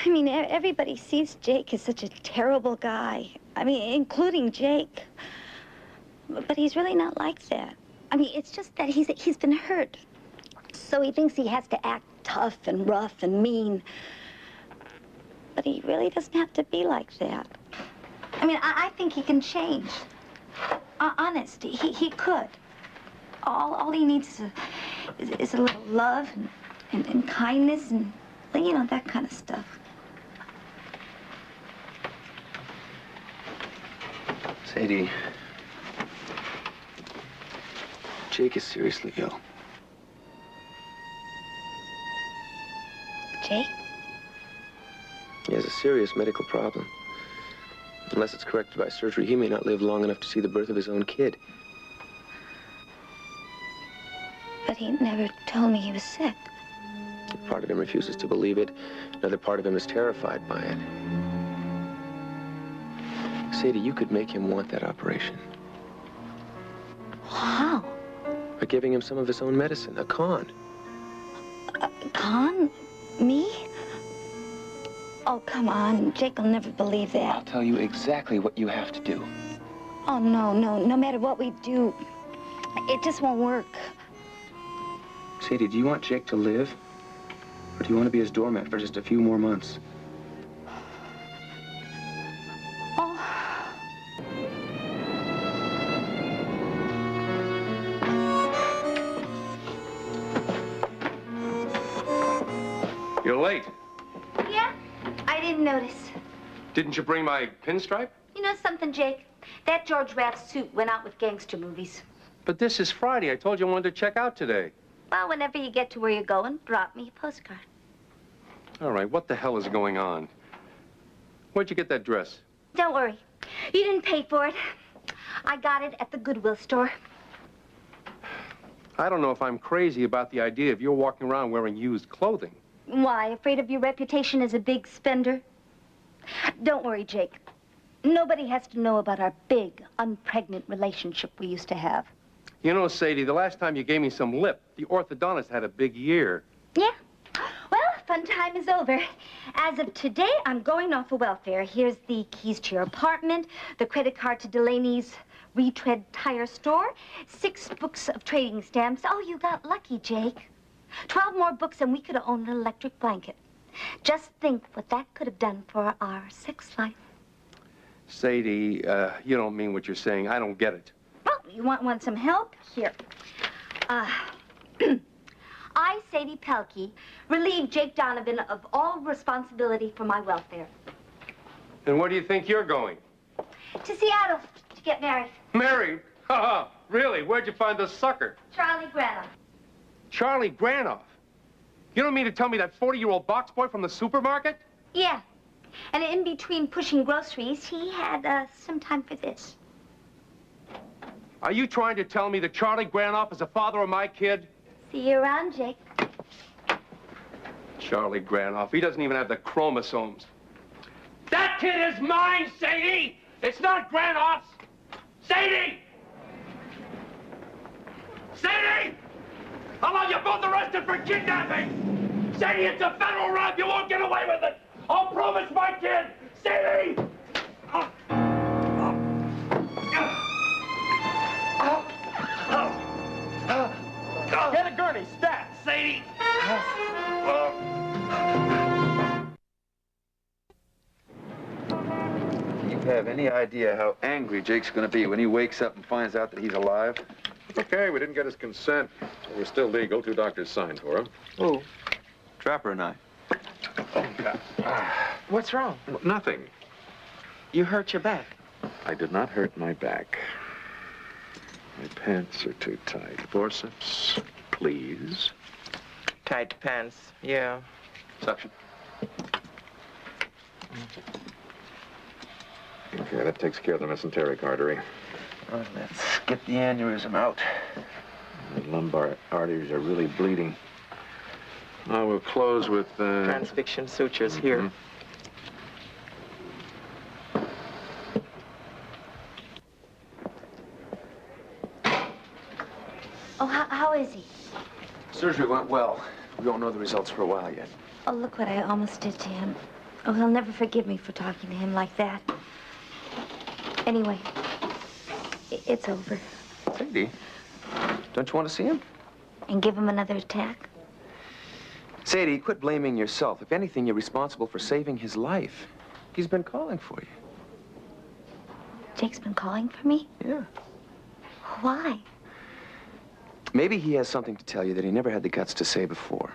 I mean, everybody sees Jake as such a terrible guy. I mean, including Jake. But he's really not like that. I mean, it's just that he's been hurt. So he thinks he has to act tough and rough and mean. But he really doesn't have to be like that. I mean, I think he can change. Honest, he could. All he needs is a little love and kindness and, you know, that kind of stuff. Sadie, Jake is seriously ill. Jake? He has a serious medical problem. Unless it's corrected by surgery, he may not live long enough to see the birth of his own kid. But he never told me he was sick. Part of him refuses to believe it. Another part of him is terrified by it. Sadie, you could make him want that operation. How? By giving him some of his own medicine, a con. Con? Me? Oh, come on. Jake will never believe that. I'll tell you exactly what you have to do. Oh, no. No matter what we do, it just won't work. Sadie, do you want Jake to live? Or do you want to be his doormat for just a few more months? Oh. You're late. Yeah? I didn't notice. Didn't you bring my pinstripe? You know something, Jake? That George Raft suit went out with gangster movies. But this is Friday. I told you I wanted to check out today. Well, whenever you get to where you're going, drop me a postcard. All right, what the hell is going on? Where'd you get that dress? Don't worry. You didn't pay for it. I got it at the Goodwill store. I don't know if I'm crazy about the idea of you walking around wearing used clothing. Why, afraid of your reputation as a big spender? Don't worry, Jake. Nobody has to know about our big, unpregnant relationship we used to have. You know, Sadie, the last time you gave me some lip, the orthodontist had a big year. Yeah? Well, fun time is over. As of today, I'm going off of welfare. Here's the keys to your apartment, the credit card to Delaney's retread tire store, 6 books of trading stamps. Oh, you got lucky, Jake. 12 more books and we could have owned an electric blanket. Just think what that could have done for our sex life. Sadie, you don't mean what you're saying. I don't get it. Well, you want some help? Here. I, Sadie Pelkey, relieve Jake Donovan of all responsibility for my welfare. And where do you think you're going? To Seattle to get married. Married? Ha! Really? Where'd you find this sucker? Charlie Granoff. Charlie Granoff? You don't mean to tell me that 40-year-old box boy from the supermarket? Yeah. And in between pushing groceries, he had some time for this. Are you trying to tell me that Charlie Granoff is the father of my kid? See you around, Jake. Charlie Granoff, he doesn't even have the chromosomes. That kid is mine, Sadie! It's not Granoff's! Sadie! Sadie! I'll have you both arrested for kidnapping! Sadie, it's a federal rob! You won't get away with it! I'll prove it's my kid! Sadie! Get a gurney, stat, Sadie! Do you have any idea how angry Jake's gonna be when he wakes up and finds out that he's alive? Okay, we didn't get his consent. We're still legal. 2 doctors signed for him. Oh. Trapper and I. What's wrong? Nothing. You hurt your back. I did not hurt my back. My pants are too tight. Forceps, please. Tight pants, yeah. Suction. Okay, that takes care of the mesenteric artery. Oh, let's get the aneurysm out. The lumbar arteries are really bleeding. I will close with... Transfixion sutures here. Oh, how is he? Surgery went well. We won't know the results for a while yet. Oh, look what I almost did to him. Oh, he'll never forgive me for talking to him like that. Anyway, it's over. Sadie, don't you want to see him? And give him another attack? Sadie, quit blaming yourself. If anything, you're responsible for saving his life. He's been calling for you. Jake's been calling for me? Yeah. Why? Maybe he has something to tell you that he never had the guts to say before.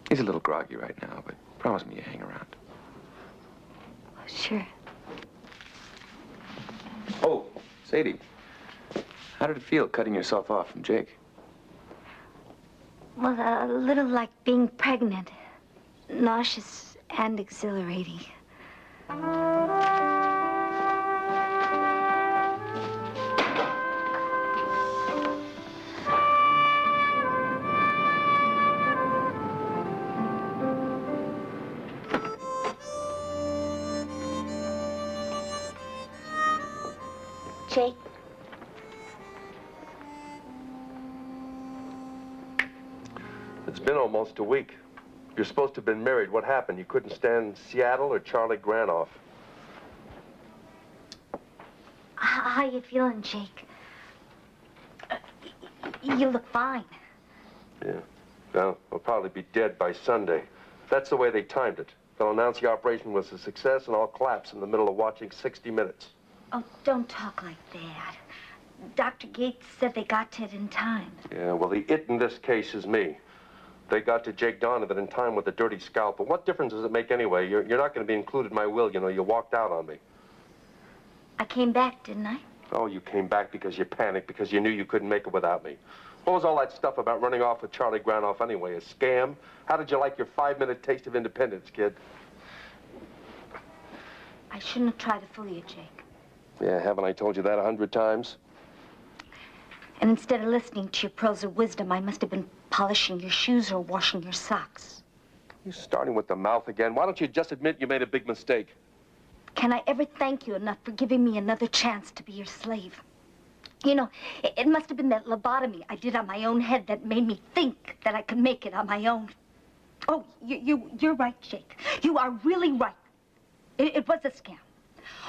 He's a little groggy right now, but promise me you hang around. Sure. Oh, Sadie, how did it feel cutting yourself off from Jake? Well, a little like being pregnant. Nauseous and exhilarating. Jake? It's been almost a week. You're supposed to have been married. What happened? You couldn't stand Seattle or Charlie Granoff? How you feeling, Jake? You look fine. Yeah. Well, we'll probably be dead by Sunday. That's the way they timed it. They'll announce the operation was a success and I'll collapse in the middle of watching 60 Minutes. Oh, don't talk like that. Dr. Gates said they got to it in time. Yeah, well, the it in this case is me. They got to Jake Donovan in time with a dirty scalpel. What difference does it make anyway? You're not going to be included in my will, you know. You walked out on me. I came back, didn't I? Oh, you came back because you panicked, because you knew you couldn't make it without me. What was all that stuff about running off with Charlie Granoff anyway? A scam? How did you like your 5-minute taste of independence, kid? I shouldn't have tried to fool you, Jake. Yeah, haven't I told you that 100 times? And instead of listening to your pearls of wisdom, I must have been polishing your shoes or washing your socks. You're starting with the mouth again. Why don't you just admit you made a big mistake? Can I ever thank you enough for giving me another chance to be your slave? You know, it must have been that lobotomy I did on my own head that made me think that I could make it on my own. Oh, you're right, Jake. You are really right. It was a scam.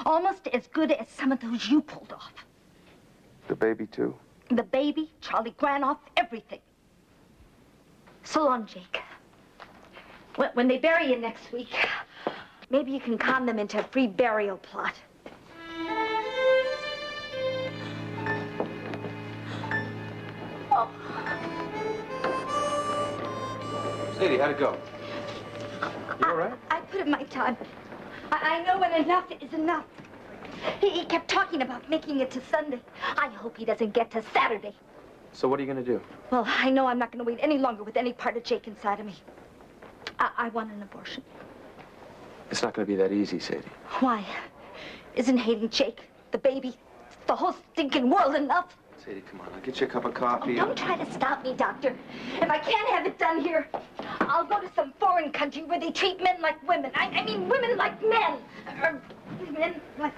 Almost as good as some of those you pulled off. The baby, too? The baby, Charlie Granoff, everything. So long, Jake. When they bury you next week, maybe you can con them into a free burial plot. Oh. Sadie, how'd it go? You all right? I put in my time. I know when enough is enough. He kept talking about making it to Sunday. I hope he doesn't get to Saturday. So what are you going to do? Well, I know I'm not going to wait any longer with any part of Jake inside of me. I want an abortion. It's not going to be that easy, Sadie. Why? Isn't hating Jake, the baby, the whole stinking world enough? Sadie, come on. I'll get you a cup of coffee. Don't try to stop me, Doctor. If I can't have it done here, I'll go to some foreign country where they treat men like women. I mean, women like men. Or men like...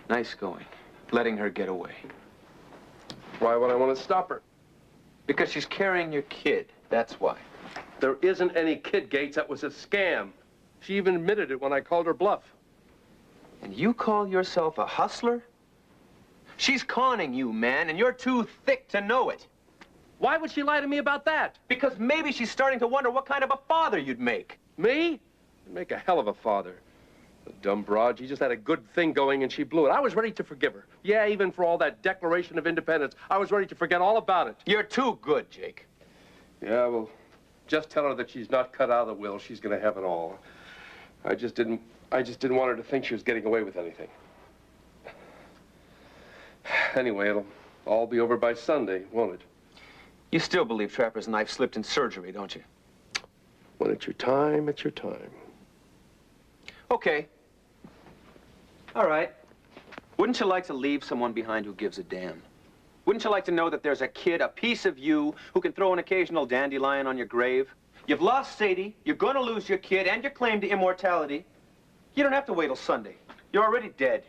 Nice going. Letting her get away. Why would I want to stop her? Because she's carrying your kid. That's why. There isn't any kid, Gates. That was a scam. She even admitted it when I called her bluff. And you call yourself a hustler? She's conning you, man, and you're too thick to know it. Why would she lie to me about that? Because maybe she's starting to wonder what kind of a father you'd make. Me? I'd make a hell of a father. The dumb broad, she just had a good thing going and she blew it. I was ready to forgive her. Yeah, even for all that Declaration of Independence, I was ready to forget all about it. You're too good, Jake. Yeah, well, just tell her that she's not cut out of the will. She's gonna have it all. I just didn't want her to think she was getting away with anything. Anyway, it'll all be over by Sunday, won't it? You still believe Trapper's knife slipped in surgery, don't you? When it's your time, it's your time. Okay. All right. Wouldn't you like to leave someone behind who gives a damn? Wouldn't you like to know that there's a kid, a piece of you, who can throw an occasional dandelion on your grave? You've lost Sadie, you're going to lose your kid, and your claim to immortality. You don't have to wait till Sunday. You're already dead.